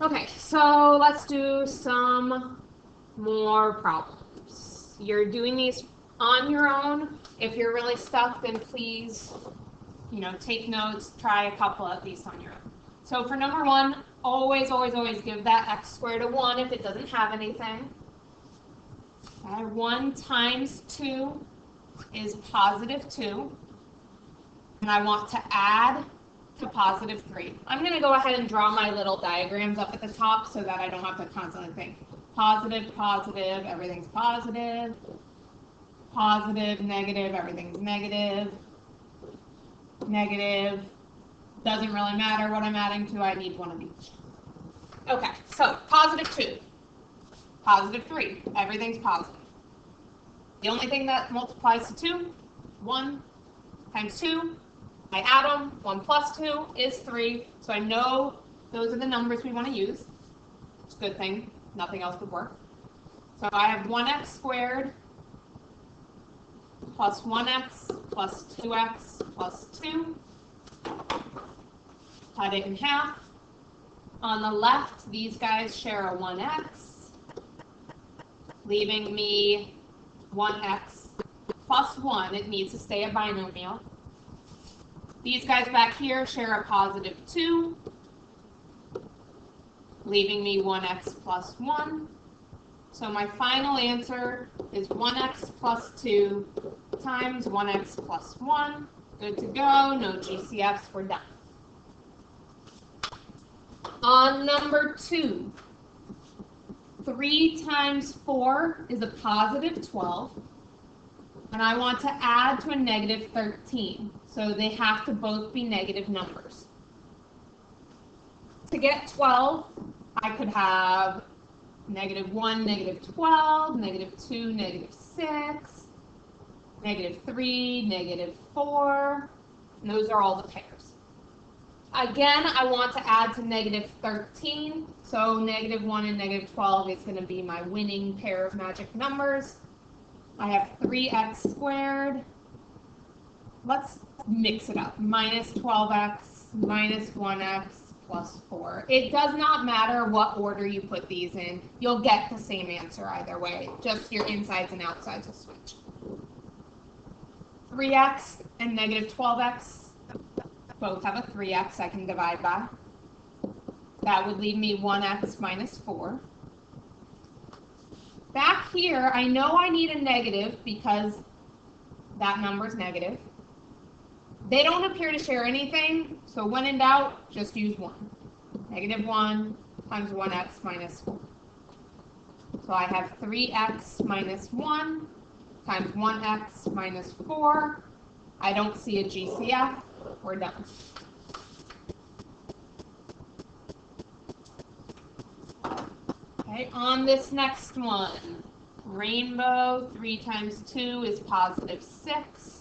Okay, so let's do some more problems. You're doing these on your own. If you're really stuck, then please, take notes, try a couple at least on your own. So for number one, always, always, always give that x squared a 1 if it doesn't have anything. 1 times 2 is positive 2. And I want to add to positive 3. I'm going to go ahead and draw my little diagrams up at the top so that I don't have to constantly think. Positive, positive, everything's positive. Positive, negative, everything's negative. Negative, doesn't really matter what I'm adding to, I need one of each. Okay, so positive 2, positive 3, everything's positive. The only thing that multiplies to 2, 1 times 2, I add them, 1 plus 2 is 3, so I know those are the numbers we want to use. It's a good thing, nothing else would work. So I have 1x squared plus 1x plus 2x plus 2. Cut it in half. On the left, these guys share a 1x, leaving me 1x plus 1. It needs to stay a binomial. These guys back here share a positive 2, leaving me 1x plus 1. So my final answer is 1x plus 2 times 1x plus 1. Good to go, no GCFs, we're done. On number 2, 3 times 4 is a positive 12. And I want to add to a negative 13. So they have to both be negative numbers. To get 12, I could have negative 1, negative 12, negative 2, negative 6, negative 3, negative 4. And those are all the pairs. Again, I want to add to negative 13. So negative 1 and negative 12 is going to be my winning pair of magic numbers. I have 3x squared. Let's mix it up. Minus 12x minus 1x plus 4. It does not matter what order you put these in. You'll get the same answer either way. Just your insides and outsides will switch. 3x and negative 12x both have a 3x I can divide by. That would leave me 1x minus 4. Back here, I know I need a negative because that number is negative. They don't appear to share anything, so when in doubt, just use 1. Negative 1 times 1x minus 4. So I have 3x minus 1 times 1x minus 4. I don't see a GCF. We're done. Okay, on this next one, rainbow, 3 times 2 is positive 6.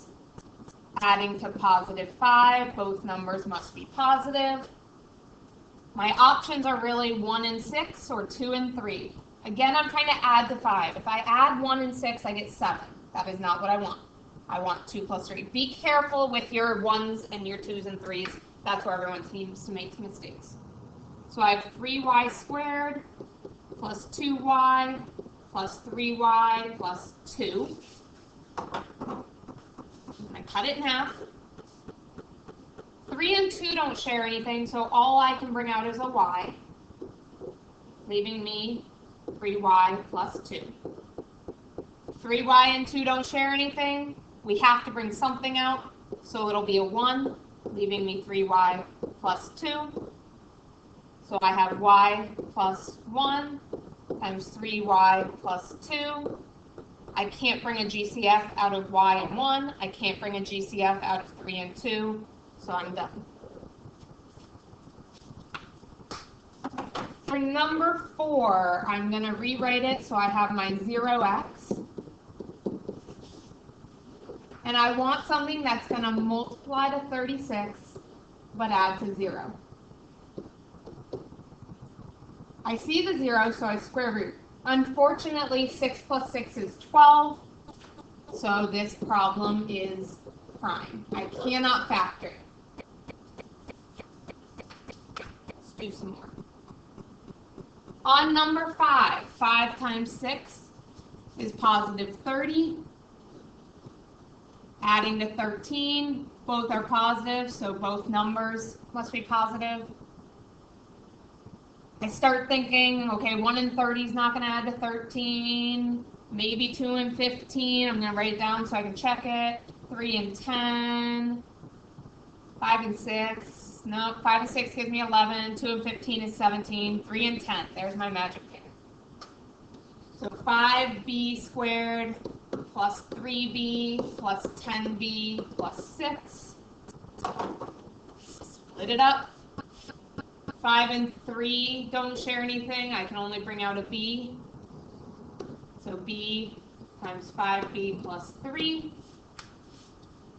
Adding to positive 5, both numbers must be positive. My options are really 1 and 6 or 2 and 3. Again, I'm trying to add to 5. If I add 1 and 6, I get 7. That is not what I want. I want 2 plus 3. Be careful with your 1s and your 2s and 3s. That's where everyone seems to make mistakes. So I have 3y squared plus 2y plus 3y plus 2. I cut it in half. 3 and 2 don't share anything, so all I can bring out is a y, leaving me 3y plus 2. 3y and 2 don't share anything. We have to bring something out, so it'll be a 1, leaving me 3y plus 2. So I have y plus 1 times 3y plus 2. I can't bring a GCF out of y and 1. I can't bring a GCF out of 3 and 2, so I'm done. For number 4, I'm going to rewrite it so I have my 0x. And I want something that's going to multiply to 36, but add to 0. I see the 0, so I square root. Unfortunately, 6 plus 6 is 12, so this problem is prime. I cannot factor it. Let's do some more. On number 5, 5 times 6 is positive 30. Adding to 13, both are positive, so both numbers must be positive. I start thinking, okay, 1 and 30 is not going to add to 13. Maybe 2 and 15. I'm going to write it down so I can check it. 3 and 10. 5 and 6. No, 5 and 6 gives me 11. 2 and 15 is 17. 3 and 10. There's my magic pair. So 5b squared plus 3b plus 10b plus 6. Split it up. 5 and 3 don't share anything. I can only bring out a b. So b times 5b plus 3.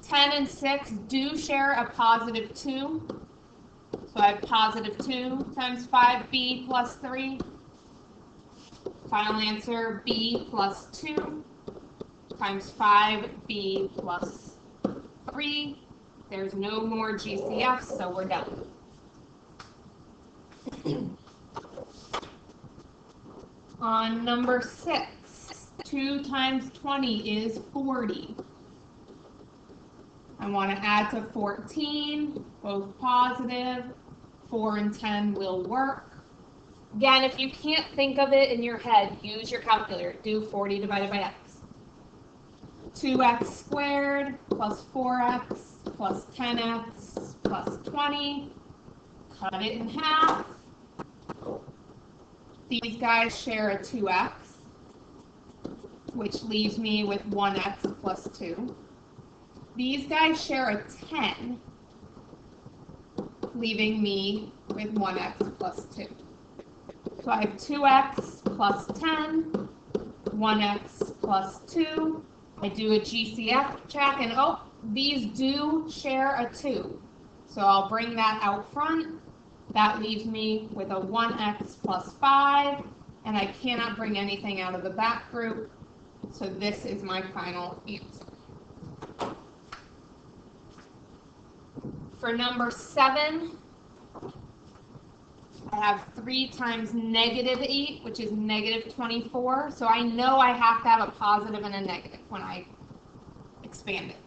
10 and 6 do share a positive 2. So I have positive 2 times 5b plus 3. Final answer, b plus 2 times 5b plus 3. There's no more GCFs, so we're done. On number 6, 2 times 20 is 40. I want to add to 14, both positive. 4 and 10 will work. Again, if you can't think of it in your head, use your calculator. Do 40 divided by x. 2x squared plus 4x plus 10x plus 20. Cut it in half. These guys share a 2x, which leaves me with 1x plus 2. These guys share a 10, leaving me with 1x plus 2. So I have 2x plus 10, 1x plus 2. I do a GCF check, and oh, these do share a 2. So I'll bring that out front. That leaves me with a 1x plus 5, and I cannot bring anything out of the back group. So this is my final answer. For number 7, I have 3 times negative 8, which is negative 24. So I know I have to have a positive and a negative when I expand it.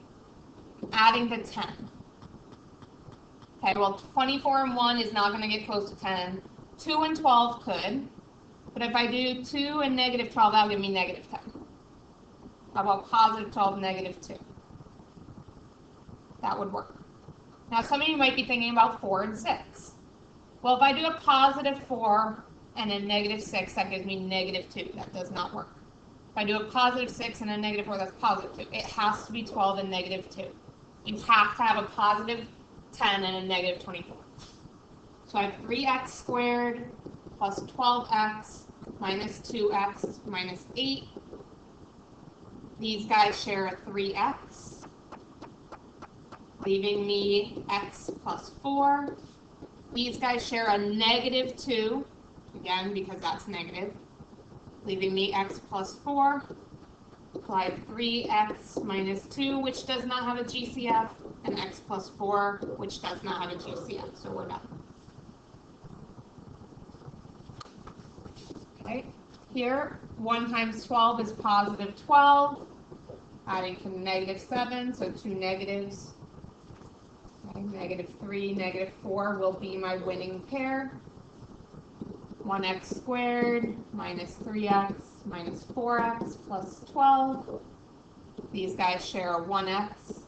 Adding to 10. Okay, well, 24 and 1 is not going to get close to 10. 2 and 12 could. But if I do 2 and negative 12, that'll give me negative 10. How about positive 12, negative 2? That would work. Now, some of you might be thinking about 4 and 6. Well, if I do a positive 4 and a negative 6, that gives me negative 2. That does not work. If I do a positive 6 and a negative 4, that's positive 2. It has to be 12 and negative 2. You have to have a positive 10 and a negative 24. So I have 3x squared plus 12x minus 2x minus 8. These guys share a 3x, leaving me x plus 4. These guys share a negative 2, again, because that's negative, leaving me x plus 4. Apply 3x minus 2, which does not have a GCF, and x plus 4, which does not have a GCF, so we're done. Okay, here, 1 times 12 is positive 12, adding to negative 7, so 2 negatives. Okay, negative 3, negative 4 will be my winning pair. 1x squared minus 3x minus 4x plus 12. These guys share a 1x,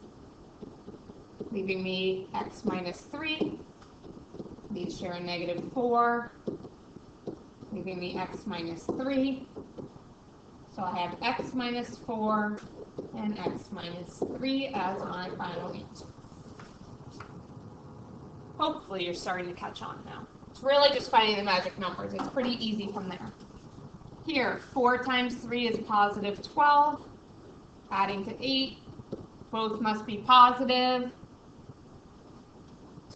leaving me x minus 3. These share a negative 4, leaving me x minus 3. So I have x minus 4 and x minus 3 as my final answer. Hopefully you're starting to catch on now. It's really just finding the magic numbers. It's pretty easy from there. Here, 4 times 3 is positive 12. Adding to 8. Both must be positive.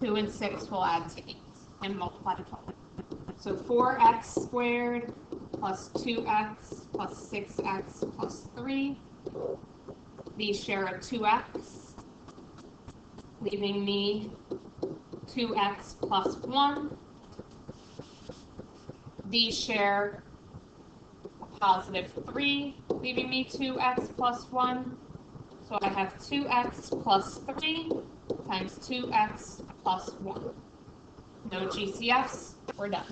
2 and 6 will add to 8 and multiply to 12. So 4x squared plus 2x plus 6x plus 3. These share a 2x, leaving me 2x plus 1. These share a positive 3, leaving me 2x plus 1. So I have 2x plus 3 times 2x plus 1. No GCFs, we're done.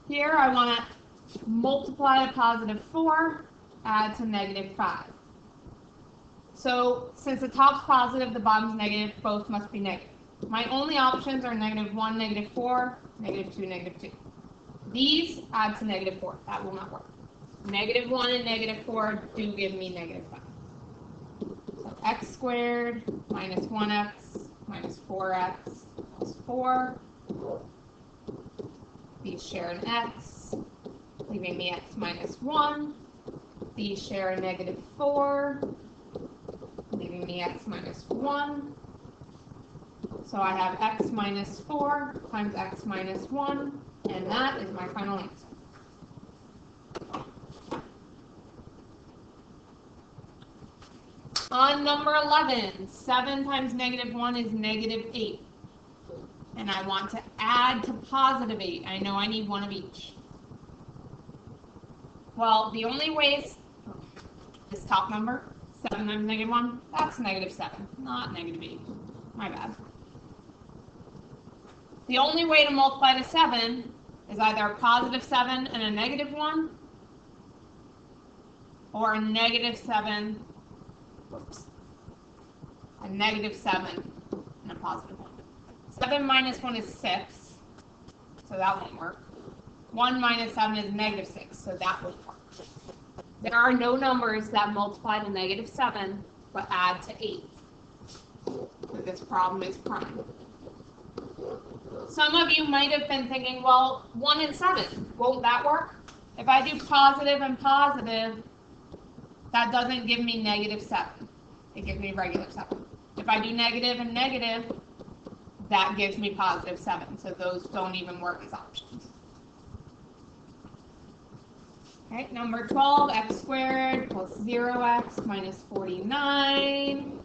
Here I want to multiply a positive 4, add to negative 5. So since the top's positive, the bottom's negative, both must be negative. My only options are negative 1, negative 4, negative 2, negative 2. These add to negative 4. That will not work. Negative 1 and negative 4 do give me negative 5. So x squared minus 1x minus 4x plus 4. These share an x, leaving me x minus 1. These share a negative 4, leaving me x minus 1. So I have x minus 4 times x minus 1, and that is my final answer. On number 11, 7 times negative 1 is negative 8. And I want to add to positive 8. I know I need one of each. Well, the only ways, this top number, 7 times negative 1, that's negative 7, not negative 8. My bad. The only way to multiply to 7 is either a positive 7 and a negative 1, or a negative 7, a negative 7 and a positive 1. 7 minus 1 is 6, so that won't work. 1 minus 7 is negative 6, so that won't work. There are no numbers that multiply to negative 7 but add to 8. So this problem is prime. Some of you might have been thinking, well, 1 and 7, won't that work? If I do positive and positive, that doesn't give me negative 7. It gives me regular 7. If I do negative and negative, that gives me positive 7. So those don't even work as options. All right, number 12, x squared plus 0x minus 49.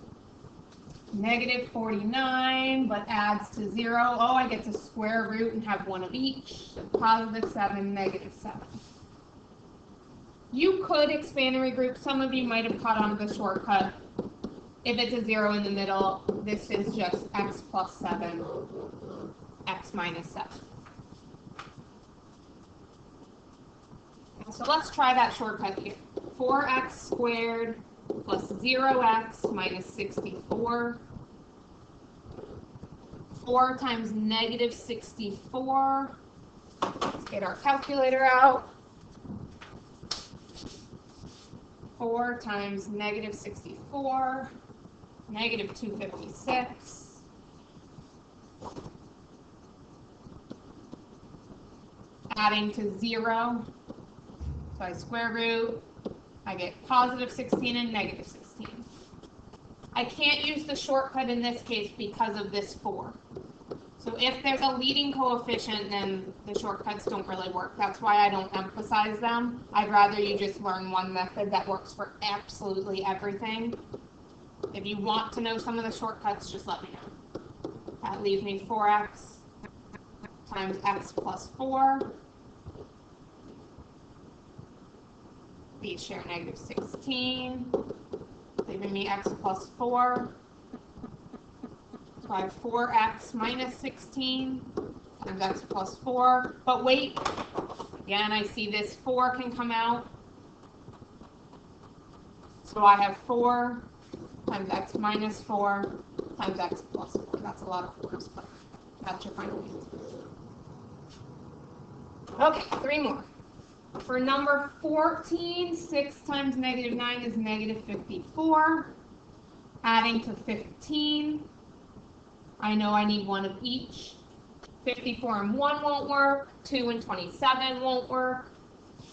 Negative 49, but adds to 0. Oh, I get to square root and have one of each. So positive 7, negative 7. You could expand and regroup. Some of you might have caught on to the shortcut. If it's a 0 in the middle, this is just x plus 7, x minus 7. So let's try that shortcut here. 4x squared plus 0x minus 64. 4 times negative 64. Let's get our calculator out. 4 times negative 64, negative 256. Adding to 0. So I square root, I get positive 16 and negative 16. I can't use the shortcut in this case because of this 4. So if there's a leading coefficient, then the shortcuts don't really work. That's why I don't emphasize them. I'd rather you just learn one method that works for absolutely everything. If you want to know some of the shortcuts, just let me know. That leaves me 4x times x plus 4. These share negative 16, leaving me x plus 4. So I have 4x minus 16 times x plus 4. But wait, again, I see this 4 can come out. So I have 4 times x minus 4 times x plus 4. That's a lot of 4s, but that's your final answer. Okay, 3 more. For number 14, 6 times negative 9 is negative 54. Adding to 15, I know I need one of each. 54 and 1 won't work. 2 and 27 won't work.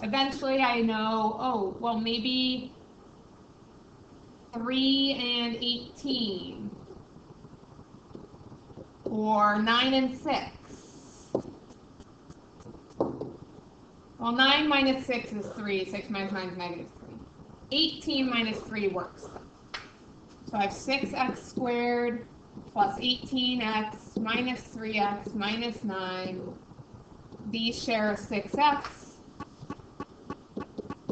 Eventually I know, oh, well, maybe 3 and 18. Or 9 and 6. Well, 9 minus 6 is 3. 6 minus 9 is negative 3. 18 minus 3 works. So I have 6x squared plus 18x minus 3x minus 9. These share a 6x,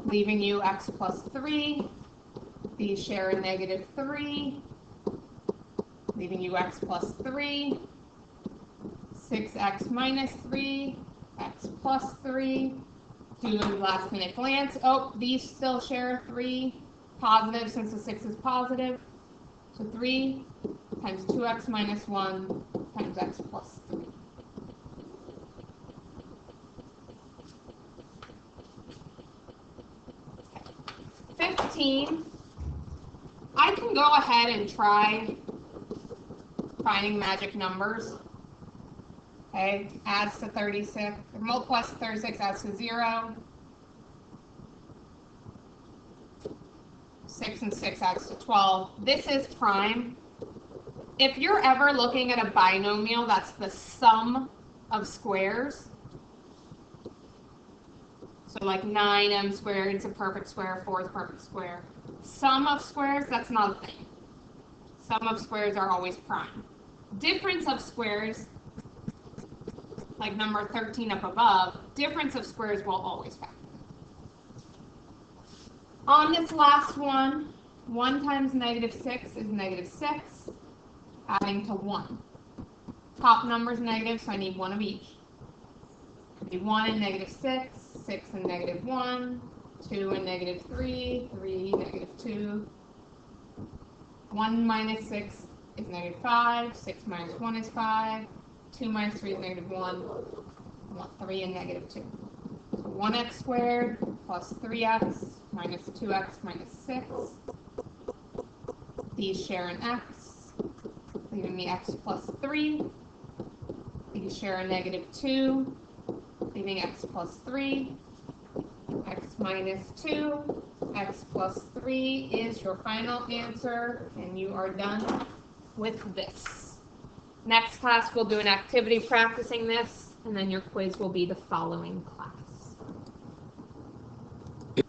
leaving you x plus 3. These share a negative 3, leaving you x plus 3. 6x minus 3, x plus 3. Do a last minute glance. Oh, these still share 3. Positive since the 6 is positive. So 3 times 2x minus 1 times x plus 3. Okay. 15. I can go ahead and try finding magic numbers. Okay, adds to 36, or multiplies to 36, adds to 0. 6 and 6 adds to 12. This is prime. If you're ever looking at a binomial, that's the sum of squares. So like 9m squared is a perfect square, 4 is a perfect square. Sum of squares, that's not a thing. Sum of squares are always prime. Difference of squares, like number 13 up above, difference of squares will always factor. On this last one, 1 times negative 6 is negative 6, adding to 1. Top number's negative, so I need 1 of each. It'd be 1 and negative 6, 6 and negative 1, 2 and negative 3, 3, negative 2. 1 minus 6 is negative 5, 6 minus 1 is 5, 2 minus 3 is negative 1, 3 and negative 2. So 1x squared plus 3x minus 2x minus 6. These share an x, leaving me x plus 3. These share a negative 2, leaving x plus 3. X minus 2, x plus 3 is your final answer, and you are done with this. Next class, we'll do an activity practicing this, and then your quiz will be the following class.